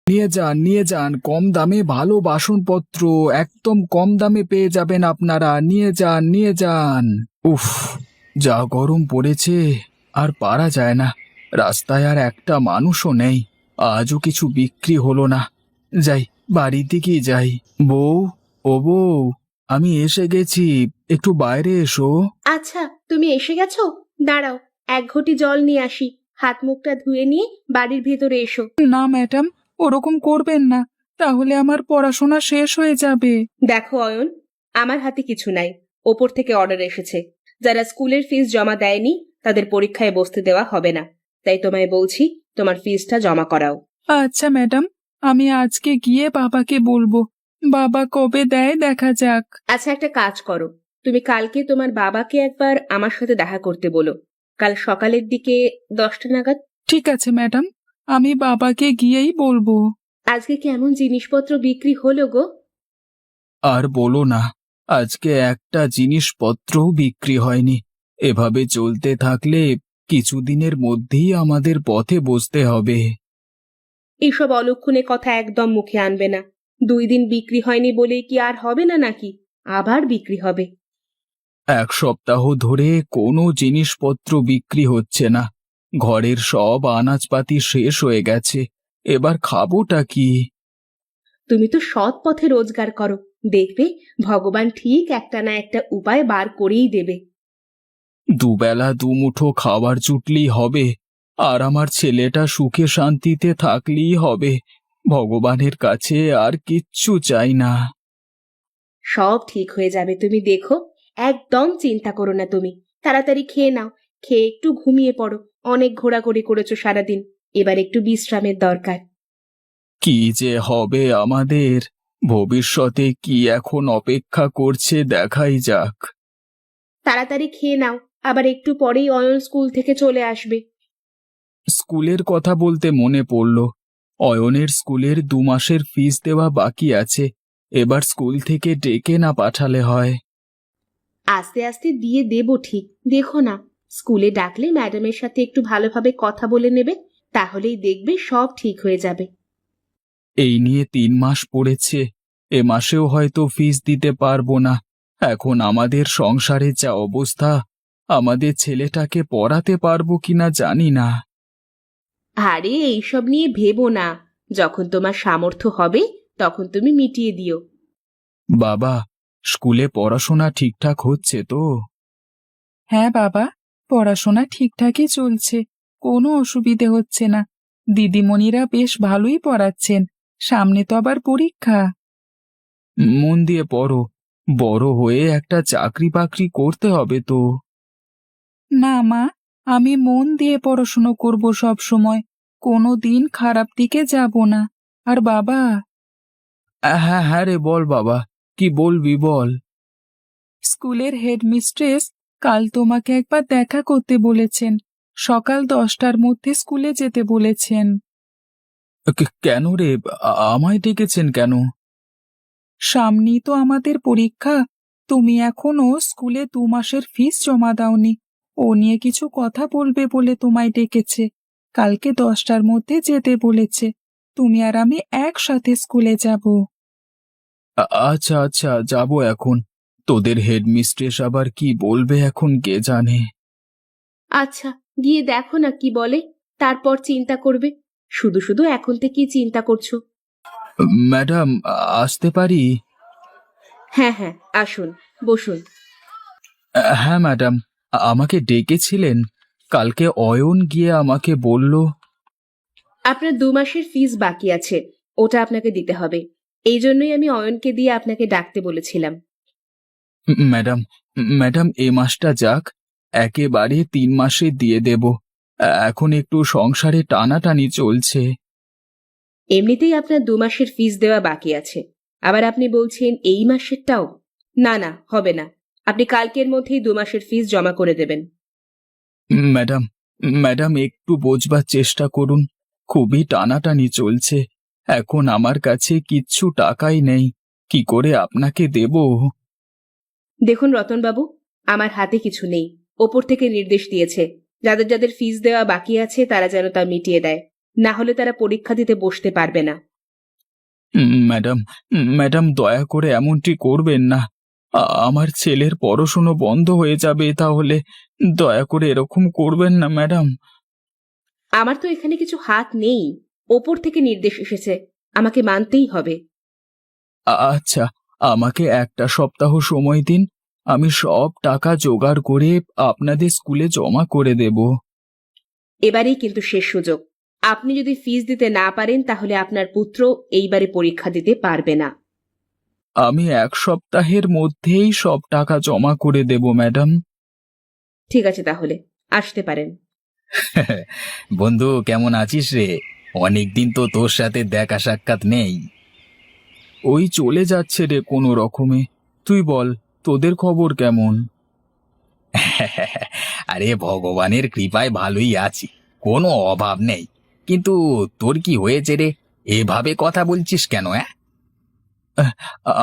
নিয়ে যান, কম দামে ভালো বাসনপত্র একদম কম দামে পেয়ে যাবেন আপনারা। নিয়ে যান। উফ, যা গরম পড়েছে, আর পারা যায় না। রাস্তায় আর একটা মানুষও নেই। আজও কিছু বিক্রি হলো না। যাই, বাড়ির দিকেই যাই। বউ, ও বউ, আমি এসে গেছি, একটু বাইরে এসো। আচ্ছা, তুমি এসে গেছো? দাঁড়াও, এক ঘটি জল নিয়ে আসি। হাত মুখটা ধুয়ে নিয়ে বাড়ির ভেতরে এসো। না ম্যাডাম, ওরকম করবেন না, তাহলে আমার পড়াশোনা শেষ হয়ে যাবে। দেখো অয়ন, আমার হাতে কিছু নাই। ওপর থেকে অর্ডার এসেছে, যারা স্কুলের ফিস জমা দেয়নি তাদের পরীক্ষায় বসতে দেওয়া হবে না। তাই তোমায় বলছি, তোমার ফিসটা জমা করাও। আচ্ছা ম্যাডাম, আমি আজকে গিয়ে বাবাকে বলবো। বাবা কবে দেয় দেখা যাক। আচ্ছা, একটা কাজ করো, তুমি কালকে তোমার বাবাকে একবার আমার সাথে দেখা করতে বলো। কাল সকালের দিকে 10টা নাগাদ। ঠিক আছে ম্যাডাম, আমি বাবাকে গিয়েই বলবো। আজকে কেমন জিনিসপত্র বিক্রি হলো গো? আর বলো না, আজকে একটা জিনিসপত্রও বিক্রি হয়নি। এভাবে চলতে থাকলে কিছুদিনের মধ্যেই আমাদের পথে বসতে হবে। এইসব অলক্ষণে কথা একদম মুখে আনবে না। 2 দিন বিক্রি হয়নি বলেই কি আর হবে না নাকি? আবার বিক্রি হবে। এক সপ্তাহ ধরে কোনো জিনিসপত্র বিক্রি হচ্ছে না। ঘরের সব আনাজপাতি শেষ হয়ে গেছে। এবার খাবোটা কি? তুমি তো সৎ পথে রোজগার করো, দেখবে ভগবান ঠিক একটা না একটা উপায় বার করেই দেবে। দুবেলা দুমুঠো খাবার জুটলেই হবে, আর আমার ছেলেটা সুখে শান্তিতে থাকলেই হবে। ভগবানের কাছে আর কিচ্ছু চাই না। সব ঠিক হয়ে যাবে, তুমি দেখো। একদম চিন্তা করো না তুমি। তাড়াতাড়ি খেয়ে নাও, খেয়ে একটু ঘুমিয়ে পড়ো। অনেক ঘোরাঘুরি করেছো সারাদিন, এবার একটু বিশ্রামের দরকার। কি যে হবে আমাদের, ভবিষ্যতে কি এখন অপেক্ষা করছে দেখাই যাক। তাড়াতাড়ি খেয়ে নাও, আবার একটু পরেই অয়ন স্কুল থেকে চলে আসবে। স্কুলের কথা বলতে মনে পড়ল, অয়নের স্কুলের 2 মাসের ফিস দেওয়া বাকি আছে। এবার স্কুল থেকে ডেকে না পাঠালে হয়। আস্তে আস্তে দিয়ে দেবো ঠিক। দেখো না, স্কুলে ডাকলে ম্যাডামের সাথে একটু ভালোভাবে কথা বলে নেবে, তাহলেই দেখবে সব ঠিক হয়ে যাবে। এই নিয়ে 3 মাস পড়েছে, এ মাসেও হয়তো ফিস দিতে পারবো না। এখন আমাদের সংসারের যা অবস্থা, আমাদের ছেলেটাকে পড়াতে পারবো কিনা জানি না। আরে এইসব নিয়ে ভেবো না, যখন তোমার সামর্থ্য হবে তখন তুমি মিটিয়ে দিও। বাবা, স্কুলে পড়াশোনা ঠিকঠাক হচ্ছে তো? হ্যাঁ বাবা, পড়াশোনা ঠিকঠাকই চলছে, কোনো অসুবিধে হচ্ছে না। দিদিমণিরা বেশ ভালোই পড়াচ্ছেন, সামনে তো আবার পরীক্ষা। মন দিয়ে পড়ো, বড় হয়ে একটা চাকরি বাকরি করতে হবে তো। না মা, আমি মন দিয়ে পড়াশুনো করব সব সময়, কোনো দিন খারাপ দিকে যাব না। আর বাবা। হ্যাঁ হ্যাঁ রে, বল বাবা, কি বলবি বল। স্কুলের হেডমিস্ট্রেস কাল তোমাকে একবার দেখা করতে বলেছেন, সকাল 10টার মধ্যে স্কুলে যেতে বলেছেন। কেন রে, আমায় ডেকেছেন কেন? সামনেই তো আমাদের পরীক্ষা, তুমি এখনো স্কুলে 2 মাসের ফিস জমা দাওনি। ও নিয়ে কিছু কথা বলবে বলে তোমায় ডেকেছে। কালকে 10টার মধ্যে যেতে বলেছে, তুমি আর আমি একসাথে স্কুলে যাব। আচ্ছা আচ্ছা, যাব এখন। তোদের হেডমিস্ট্রেস আবার কি বলবে এখন কে জানে। আচ্ছা, গিয়ে দেখো না কি বলে, তারপর চিন্তা করবে। শুধু শুধু এখন থেকেই চিন্তা করছো। ম্যাডাম, আসতে পারি? হ্যাঁ হ্যাঁ, আসুন, বসুন। হ্যাঁ ম্যাডাম, আমাকে ডেকেছিলেন। কালকে অয়ন গিয়ে আমাকে বলল। আপনার 2 মাসের ফিস বাকি আছে, ওটা আপনাকে দিতে হবে। এই জন্যই আমি অয়নকে দিয়ে আপনাকে ডাকতে বলেছিলাম। ম্যাডাম, ম্যাডাম এ মাসটা যাক, একেবারে 3 মাসে দিয়ে দেব। এখন একটু সংসারে টানাটানি চলছে। এমনিতেই আপনার 2 মাসের ফিস দেওয়া বাকি আছে, আবার আপনি বলছেন এই মাসেরটাও? না না, হবে না। আপনি কালকের মধ্যেই 2 মাসের ফিস জমা করে দেবেন। ম্যাডাম, ম্যাডাম একটু বোঝবার চেষ্টা করুন, খুবই টানাটানি চলছে। এখন আমার কাছে কিচ্ছু টাকাই নেই, কি করে আপনাকে দেব? দেখুন রতনবাবু, আমার হাতে কিছু নেই। ওপর থেকে নির্দেশ দিয়েছে, যাদের যাদের ফিস দেওয়া বাকি আছে তারা যেন তা মিটিয়ে দেয়, না হলে তারা পরীক্ষা দিতে বসতে পারবে না। ম্যাডাম, ম্যাডাম দয়া করে এমনটি করবেন না। আমার ছেলের পড়াশুনো বন্ধ হয়ে যাবে তাহলে। দয়া করে এরকম করবেন না ম্যাডাম। আমার তো এখানে কিছু হাত নেই, ওপর থেকে নির্দেশ এসেছে, আমাকে মানতেই হবে। আচ্ছা, আমাকে একটা সপ্তাহ সময় দিন, আমি সব টাকা জোগাড় করে আপনাদের স্কুলে জমা করে দেব। এবারেই কিন্তু শেষ সুযোগ। আপনি যদি ফিস দিতে না পারেন তাহলে আপনার পুত্র এইবারে পরীক্ষা দিতে পারবে না। আমি এক সপ্তাহের মধ্যেই সব টাকা জমা করে দেব ম্যাডাম। ঠিক আছে, তাহলে আসতে পারেন। বন্ধু, কেমন আছিস রে? অনেকদিন তো তোর সাথে দেখা সাক্ষাৎ নেই। ওই চলে যাচ্ছে রে কোনো রকমে। তুই বল, তোদের খবর কেমন? আরে ভগবানের কৃপায় ভালোই আছি, কোনো অভাব নেই। কিন্তু তোর কি হয়েছে রে? এভাবে কথা বলছিস কেন?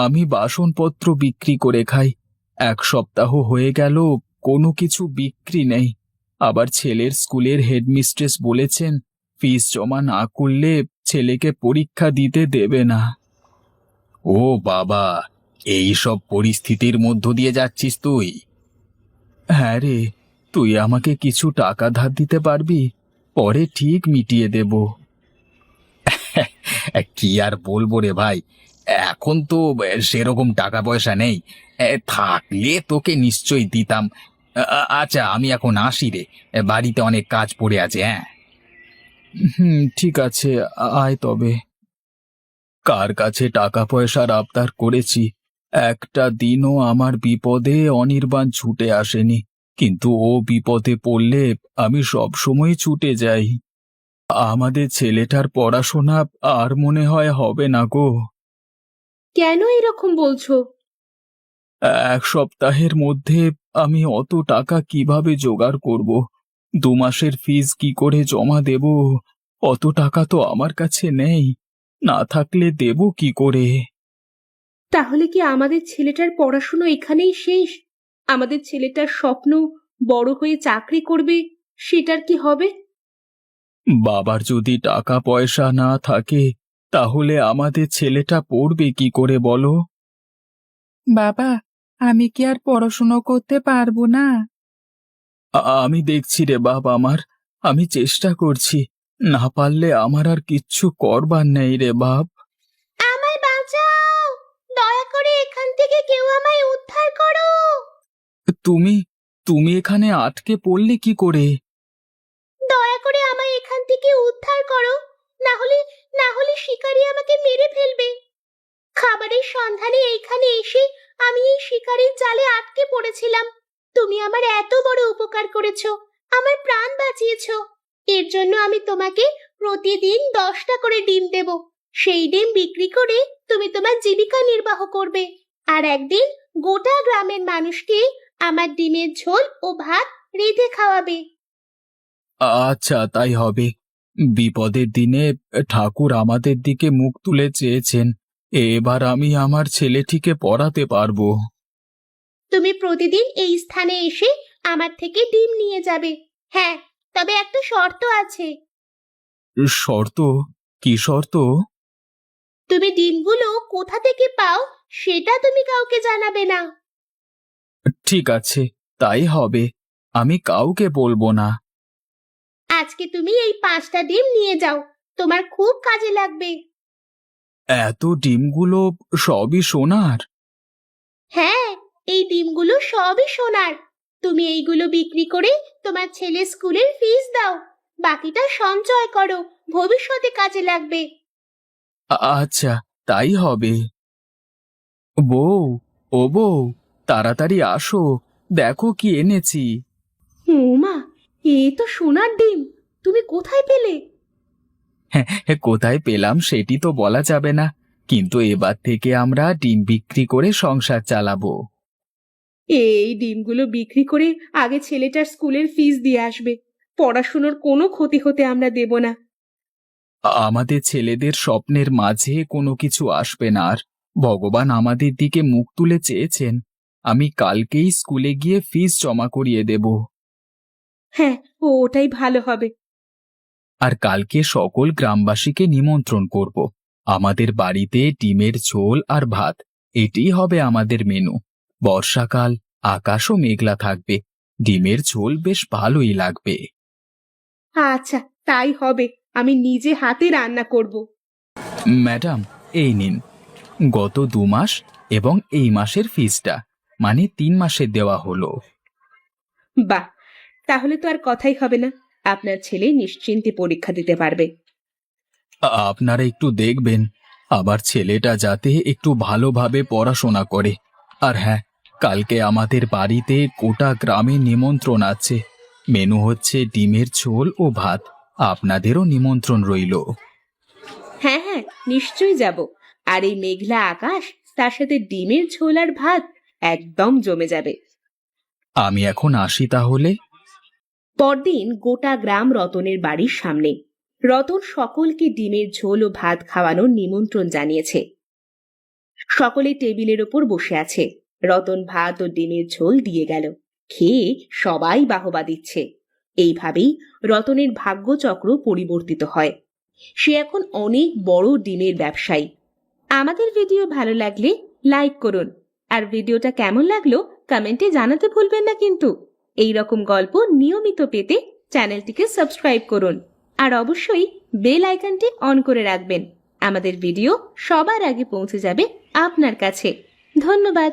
আমি বাসনপত্র বিক্রি করে খাই। এক সপ্তাহ হয়ে গেল কোনো কিছু বিক্রি নেই। আবার ছেলের স্কুলের হেডমিস্ট্রেস বলেছেন ফিস জমা না করলে ছেলেকে পরীক্ষা দিতে দেবে না। ও বাবা, এই সব পরিস্থিতির মধ্য দিয়ে যাচ্ছিস তুই? হ্যাঁ রে, তুই আমাকে কিছু টাকা ধার দিতে পারবি? পরে ঠিক মিটিয়ে দেব। কি আর বলবো রে ভাই, এখন তো সেরকম টাকা পয়সা নেই। থাকলে তোকে নিশ্চয়ই দিতাম। আচ্ছা, আমি এখন আসি রে, বাড়িতে অনেক কাজ পড়ে আছে। হ্যাঁ, ঠিক আছে, আয় তবে। কার কাছে টাকা পয়সার আবদার করেছি, একটা দিনও আমার বিপদে অনির্বাণ ছুটে আসেনি। কিন্তু ও বিপদে পড়লে আমি সব সময় ছুটে যাই। আমাদের ছেলেটার পড়াশোনা আর মনে হয় হবে না গো। কেন এরকম বলছো? এক সপ্তাহের মধ্যে আমি অত টাকা কিভাবে জোগাড় করব? 2 মাসের ফিস কি করে জমা দেব? অত টাকা তো আমার কাছে নেই। না থাকলে দেব কি করে? তাহলে কি আমাদের ছেলেটার পড়াশুনো এখানেই শেষ? আমাদের ছেলেটার স্বপ্ন বড় হয়ে চাকরি করবে, সেটার কি হবে? বাবার যদি টাকা পয়সা না থাকে তাহলে আমাদের ছেলেটা পড়বে কি করে বলো? বাবা, আমি কি আর পড়াশুনো করতে পারবো না? আমি দেখছি রে বাবা আমার, আমি চেষ্টা করছি। না পারলে আমার আর কিচ্ছু করবার নেই রে বাপ। আমায় বাঁচাও! দয়া করে এখান থেকে কেউ আমায় উদ্ধার করো! তুমি তুমি এখানে আটকে পড়লে কি করে? দয়া করে আমায় এখান থেকে উদ্ধার করো, না হলে শিকারী আমাকে মেরে ফেলবে। খাবারের সন্ধানে এইখানে এসে আমি এই শিকারীর জালে আটকে পড়েছিলাম। তুমি আমার এত বড় উপকার করেছো, আমার প্রাণ বাঁচিয়েছো। এর জন্য আমি তোমাকে প্রতিদিন 10টা করে ডিম দেব। সেই ডিম বিক্রি করে তুমি তোমার জীবিকা নির্বাহ করবে। আর একদিন গোটা গ্রামের মানুষকে আমার ডিমের ঝোল ও ভাত রেঁধে খাওয়াবে। আচ্ছা, তাই হবে। বিপদের দিনে ঠাকুর আমাদের দিকে মুখ তুলে চেয়েছেন। এবার আমি আমার ছেলেটিকে পড়াতে পারবো। তুমি প্রতিদিন এই স্থানে এসে আমার থেকে ডিম নিয়ে যাবে। হ্যাঁ, তবে একটা শর্ত আছে। শর্ত? কি শর্ত? তুমি ডিমগুলো কোথা থেকে পাও সেটা তুমি কাউকে জানাবে না। ঠিক আছে, তাই হবে। আমি কাউকে বলবো না। আজকে তুমি এই 5টা ডিম নিয়ে যাও, তোমার খুব কাজে লাগবে। এত ডিমগুলো সবই সোনার? হ্যাঁ, এই ডিমগুলো সবই সোনার। তুমি এইগুলো বিক্রি করে তোমার ছেলে স্কুলের ফিস দাও, বাকিটা সঞ্চয় করো, ভবিষ্যতে কাজে লাগবে। আচ্ছা, তাই হবে। বউ, ও বউ, তাড়াতাড়ি আসো, দেখো কি এনেছি। মা, এ তো সোনার ডিম, তুমি কোথায় পেলে? কোথায় পেলাম সেটি তো বলা যাবে না, কিন্তু এবার থেকে আমরা ডিম বিক্রি করে সংসার চালাবো। এই ডিমগুলো বিক্রি করে আগে ছেলেটার স্কুলের ফিস দিয়ে আসবে। পড়াশুনোর কোনো ক্ষতি হতে আমরা দেব না। আমাদের ছেলেদের স্বপ্নের মাঝে কোনো কিছু আসবে না আর। ভগবান আমাদের দিকে মুখ তুলে চেয়েছেন। আমি কালকেই স্কুলে গিয়ে ফিস জমা করিয়ে দেব। হ্যাঁ, ওটাই ভালো হবে। আর কালকে সকল গ্রামবাসীকে নিমন্ত্রণ করব। আমাদের বাড়িতে ডিমের ঝোল আর ভাত, এটাই হবে আমাদের মেনু। বর্ষাকাল, আকাশও মেঘলা থাকবে, ডিমের ঝোল বেশ ভালোই লাগবে। আচ্ছা, তাই হবে। আমি নিজে হাতে রান্না করব। ম্যাডাম, এই নিন গত 2 মাস এবং এই মাসের ফিসটা, মানে 3 মাসের দেওয়া হলো। বাহ, তাহলে তো আর কথাই হবে না। আপনার ছেলে নিশ্চিন্তে পরীক্ষা দিতে পারবে। আপনারা একটু দেখবেন আবার ছেলেটা যাতে একটু ভালোভাবে পড়াশোনা করে। আর হ্যাঁ, কালকে আমাদের বাড়িতে গোটা গ্রামে নিমন্ত্রণ আছে। মেনু হচ্ছে ডিমের ঝোল ও ভাত। আপনাদেরও নিমন্ত্রণ রইল। হ্যাঁ হ্যাঁ, নিশ্চয়ই যাব। আর এই মেঘলা আকাশ, তার সাথে ডিমের ঝোল আর ভাত, একদম জমে যাবে। আমি এখন আসি তাহলে। পরদিন গোটা গ্রাম রতনের বাড়ির সামনে। রতন সকলকে ডিমের ঝোল ও ভাত খাওয়ানোর নিমন্ত্রণ জানিয়েছে। সকলে টেবিলের ওপর বসে আছে। রতন ভাত ও ডিমের ঝোল দিয়ে গেল। খেয়ে সবাই বাহবা দিচ্ছে। এইভাবেই রতনের ভাগ্যচক্র পরিবর্তিত হয়। সে এখন অনেক বড় ডিমের ব্যবসায়ী। আমাদের ভিডিও ভালো লাগলে লাইক করুন, আর ভিডিওটা কেমন লাগলো কমেন্টে জানাতে ভুলবেন না কিন্তু। এই রকম গল্প নিয়মিত পেতে চ্যানেলটিকে সাবস্ক্রাইব করুন, আর অবশ্যই বেল আইকনটি অন করে রাখবেন। আমাদের ভিডিও সবার আগে পৌঁছে যাবে আপনার কাছে। ধন্যবাদ।